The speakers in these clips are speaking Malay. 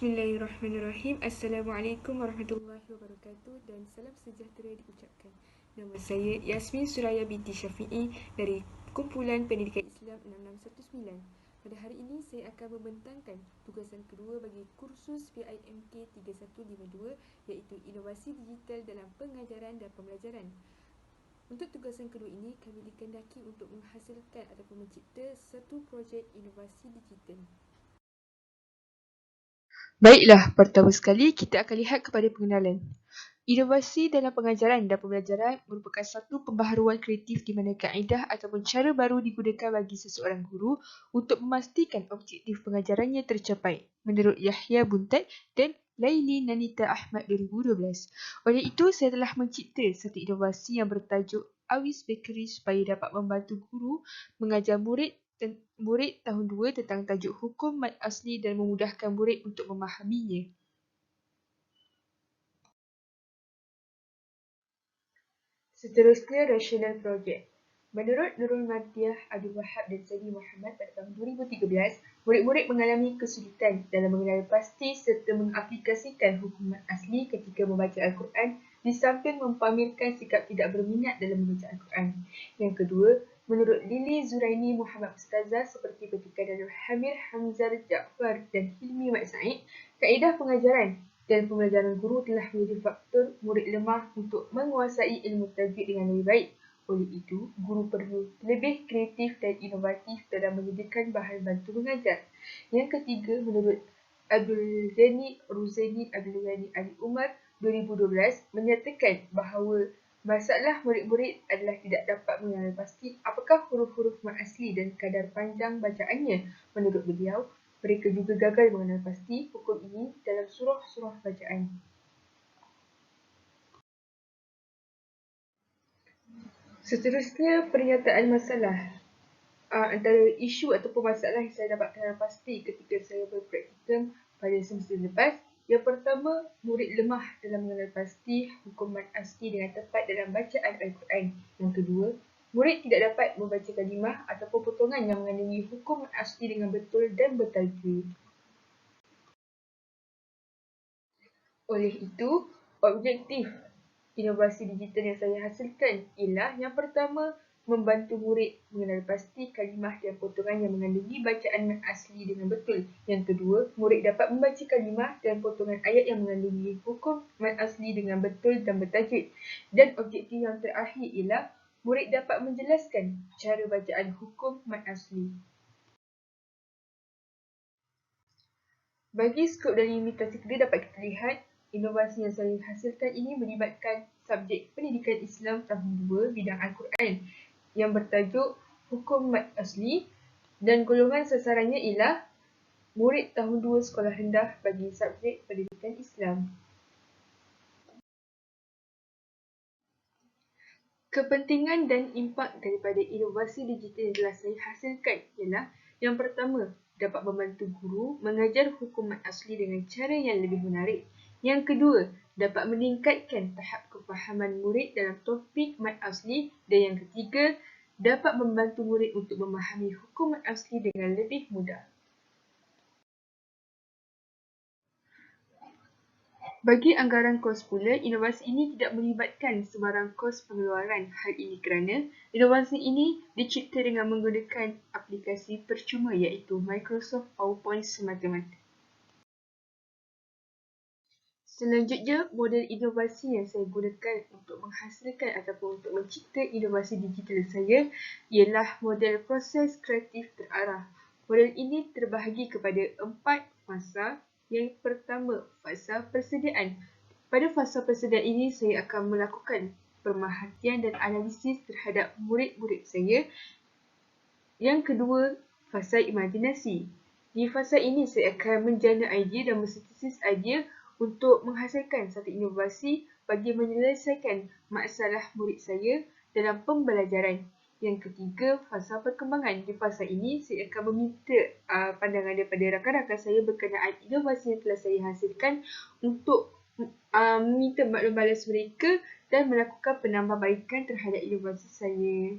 Bismillahirrahmanirrahim. Assalamualaikum warahmatullahi wabarakatuh dan salam sejahtera diucapkan. Nama saya Yasmin Suraya binti Syafi'i dari Kumpulan Pendidikan Islam 6619. Pada hari ini saya akan membentangkan tugasan kedua bagi kursus PIMK 3152 iaitu Inovasi Digital dalam Pengajaran dan Pembelajaran. Untuk tugasan kedua ini, kami dikehendaki untuk menghasilkan ataupun mencipta satu projek inovasi digital. Baiklah, pertama sekali kita akan lihat kepada pengenalan. Inovasi dalam pengajaran dan pembelajaran merupakan satu pembaharuan kreatif di mana kaedah ataupun cara baru digunakan bagi seseorang guru untuk memastikan objektif pengajarannya tercapai, menurut Yahya Buntat dan Laili Nanita Ahmad 2012. Oleh itu, saya telah mencipta satu inovasi yang bertajuk Awis Bakery supaya dapat membantu guru mengajar murid tahun 2 tentang tajuk hukum mat asli dan memudahkan murid untuk memahaminya. Seterusnya, Rational Project. Menurut Nurul Mardiah Abdul Wahab dan Saidi Muhammad pada tahun 2013, murid-murid mengalami kesulitan dalam mengenal pasti serta mengaplikasikan hukuman asli ketika membaca Al-Quran di samping mempamerkan sikap tidak berminat dalam membaca Al-Quran. Yang kedua, menurut Lili Zuraini Muhammad Ustazah seperti ketika Darul Hamir Hamzah Jaafar dan Hilmi Mat Said, kaedah pengajaran dan pembelajaran guru telah menjadi faktor murid lemah untuk menguasai ilmu tajwid dengan lebih baik. Oleh itu, guru perlu lebih kreatif dan inovatif dalam menyediakan bahan bantu mengajar. Yang ketiga, menurut Abdul Ghani Ruzaini Abdul Ghani Ali Umar 2012 menyatakan bahawa masalah murid-murid adalah tidak dapat mengenal pasti apakah huruf-huruf mat asli dan kadar panjang bacaannya. Menurut beliau, mereka juga gagal mengenal pasti hukum ini dalam surah-surah bacaan. Seterusnya, pernyataan masalah. Antara isu ataupun masalah yang saya dapat kenal pasti ketika saya berpraktikum pada semester lepas. Yang pertama, murid lemah dalam mengenal pasti hukum mat asli dengan tepat dalam bacaan Al-Quran. Yang kedua, murid tidak dapat membaca kalimah ataupun potongan yang mengandungi hukum mat asli dengan betul dan bertajwid. Oleh itu, objektif inovasi digital yang saya hasilkan ialah yang pertama, membantu murid mengenal pasti kalimah dan potongan yang mengandungi bacaan mat asli dengan betul. Yang kedua, murid dapat membaca kalimah dan potongan ayat yang mengandungi hukum mat asli dengan betul dan bertajwid. Dan objektif yang terakhir ialah murid dapat menjelaskan cara bacaan hukum mat asli. Bagi skop dan limitasi kedua dapat kita lihat, inovasi yang saya hasilkan ini melibatkan subjek pendidikan Islam tahun 2 bidang Al-Quran yang bertajuk Hukum Mat Asli dan golongan sasarannya ialah murid tahun 2 sekolah rendah bagi subjek pendidikan Islam. Kepentingan dan impak daripada inovasi digital yang telah saya hasilkan ialah yang pertama, dapat membantu guru mengajar hukum mat asli dengan cara yang lebih menarik. Yang kedua, dapat meningkatkan tahap kefahaman murid dalam topik mat asli. Dan yang ketiga, dapat membantu murid untuk memahami hukum mat asli dengan lebih mudah. Bagi anggaran kos pula, inovasi ini tidak melibatkan sebarang kos pengeluaran. Hal ini kerana inovasi ini dicipta dengan menggunakan aplikasi percuma iaitu Microsoft PowerPoint semata-mata. Selanjutnya, model inovasi yang saya gunakan untuk menghasilkan ataupun untuk mencipta inovasi digital saya ialah model proses kreatif terarah. Model ini terbahagi kepada 4 fasa. Yang pertama, fasa persediaan. Pada fasa persediaan ini, saya akan melakukan pemerhatian dan analisis terhadap murid-murid saya. Yang kedua, fasa imajinasi. Di fasa ini, saya akan menjana idea dan mensintesis idea untuk menghasilkan satu inovasi bagi menyelesaikan masalah murid saya dalam pembelajaran. Yang ketiga, fasa perkembangan. Di fasa ini, saya akan meminta pandangan daripada rakan-rakan saya berkenaan inovasi yang telah saya hasilkan untuk meminta maklum balas mereka dan melakukan penambahbaikan terhadap inovasi saya.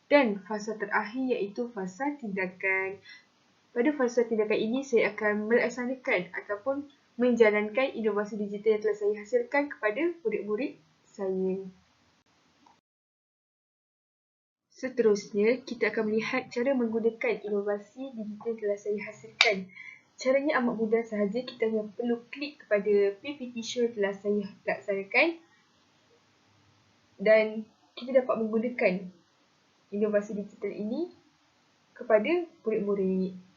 Dan fasa terakhir iaitu fasa tindakan. Pada fasa tindakan ini, saya akan melaksanakan ataupun menjalankan inovasi digital yang telah saya hasilkan kepada murid-murid saya. Seterusnya, kita akan melihat cara menggunakan inovasi digital yang telah saya hasilkan. Caranya amat mudah sahaja, kita hanya perlu klik kepada PPT show yang telah saya laksanakan dan kita dapat menggunakan inovasi digital ini kepada murid-murid.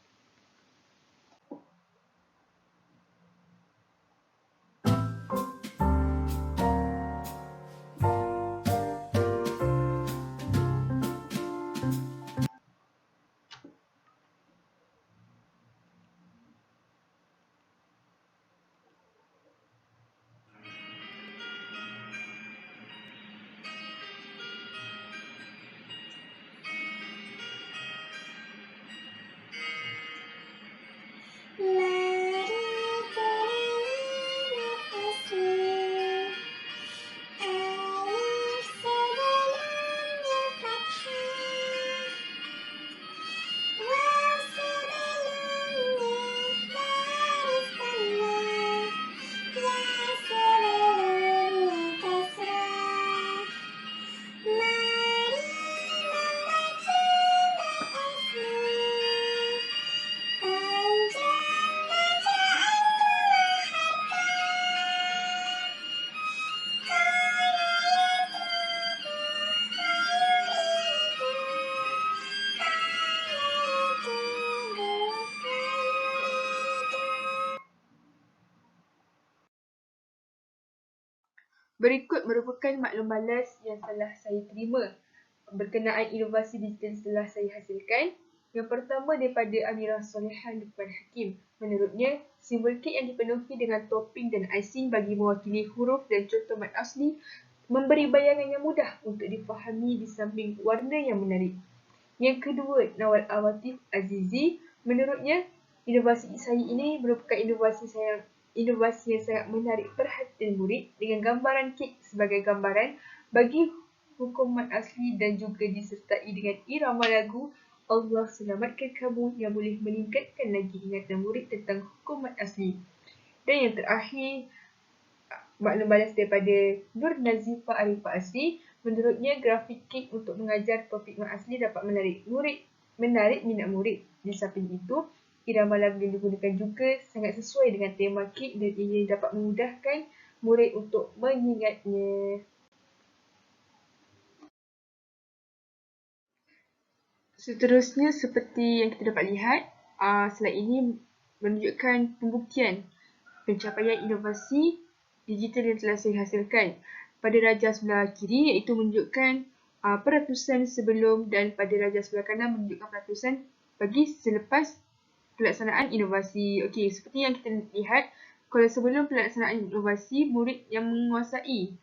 Berikut merupakan maklum balas yang telah saya terima berkenaan inovasi digital yang telah saya hasilkan. Yang pertama daripada Amirah Solehan Lukman Hakim. Menurutnya, simbol kek yang dipenuhi dengan topping dan icing bagi mewakili huruf dan contoh mat asli memberi bayangan yang mudah untuk difahami di samping warna yang menarik. Yang kedua, Nawal Awatif Azizi. Menurutnya, inovasi saya ini merupakan inovasi yang sangat menarik perhatian murid dengan gambaran kek sebagai gambaran bagi hukum mat asli dan juga disertai dengan irama lagu Allah Selamatkan Kamu yang boleh meningkatkan lagi ingatan murid tentang hukum mat asli. Dan yang terakhir, maklum balas daripada Nur Nazifa Arifah Asri. Menurutnya, grafik kek untuk mengajar topik mat asli dapat menarik minat murid. Di samping itu, irama lagu yang digunakan juga sangat sesuai dengan tema kek dan ia dapat memudahkan murid untuk mengingatnya. Seterusnya, seperti yang kita dapat lihat, slide ini menunjukkan pembuktian pencapaian inovasi digital yang telah saya hasilkan. Pada rajah sebelah kiri iaitu menunjukkan peratusan sebelum dan pada rajah sebelah kanan menunjukkan peratusan bagi selepas pelaksanaan inovasi. Okey, seperti yang kita lihat, kalau sebelum pelaksanaan inovasi, murid yang menguasai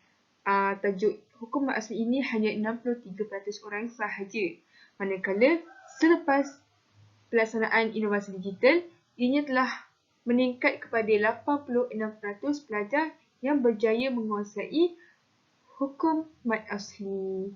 tajuk hukum mat asli ini hanya 63% orang sahaja. Manakala selepas pelaksanaan inovasi digital, ianya telah meningkat kepada 86% pelajar yang berjaya menguasai hukum mat asli.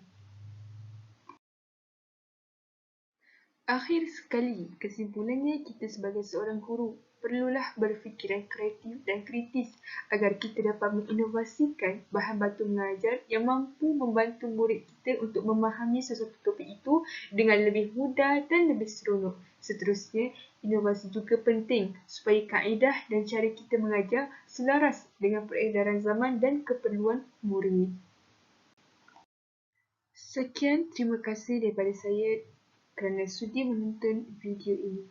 Akhir sekali, kesimpulannya kita sebagai seorang guru perlulah berfikiran kreatif dan kritis agar kita dapat menginovasikan bahan bantu mengajar yang mampu membantu murid kita untuk memahami sesuatu topik itu dengan lebih mudah dan lebih seronok. Seterusnya, inovasi juga penting supaya kaedah dan cara kita mengajar selaras dengan peredaran zaman dan keperluan murid. Sekian, terima kasih daripada saya kerana sudi menonton video ini.